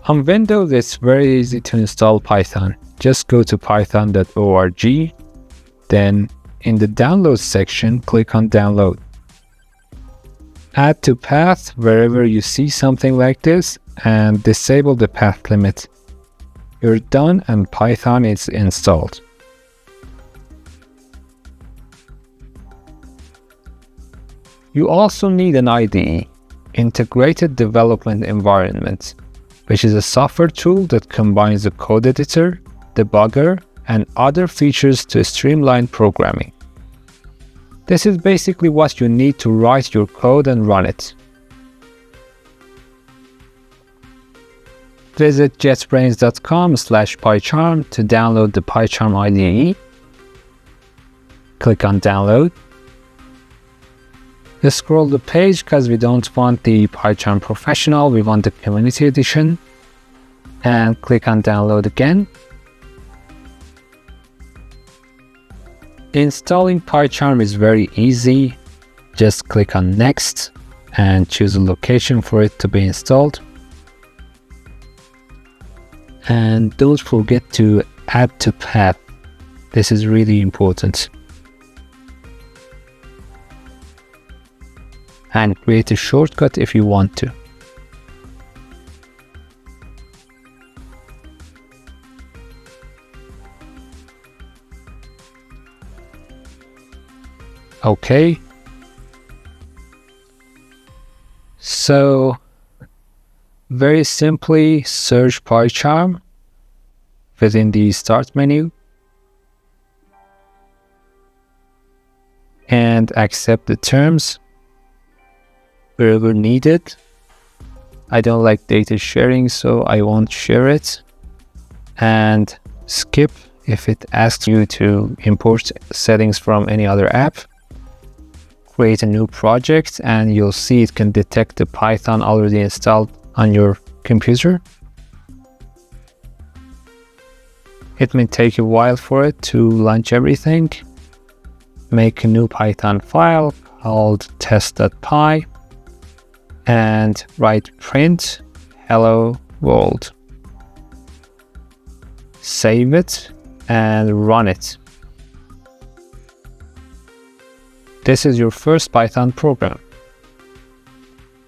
On Windows, it's very easy to install Python. Just go to python.org, then in the download section, click on download. Add to path wherever you see something like this and disable the path limit. You're done and Python is installed. You also need an IDE, Integrated Development Environment, which is a software tool that combines a code editor, debugger, and other features to streamline programming. This is basically what you need to write your code and run it. Visit jetbrains.com/PyCharm to download the PyCharm IDE. Click on download. Just scroll the page because we don't want the PyCharm Professional, we want the Community Edition. And click on download again. Installing PyCharm is very easy. Just click on next and choose a location for it to be installed. And don't forget to add to path. This is really important. And create a shortcut if you want to. Okay. So very simply search PyCharm within the start menu and accept the terms wherever needed. I don't like data sharing, so I won't share it. And skip if it asks you to import settings from any other app. Create a new project and you'll see it can detect the Python already installed on your computer. It may take a while for it to launch everything. Make a new Python file called test.py and write print hello world. Save it and run it. This is your first Python program.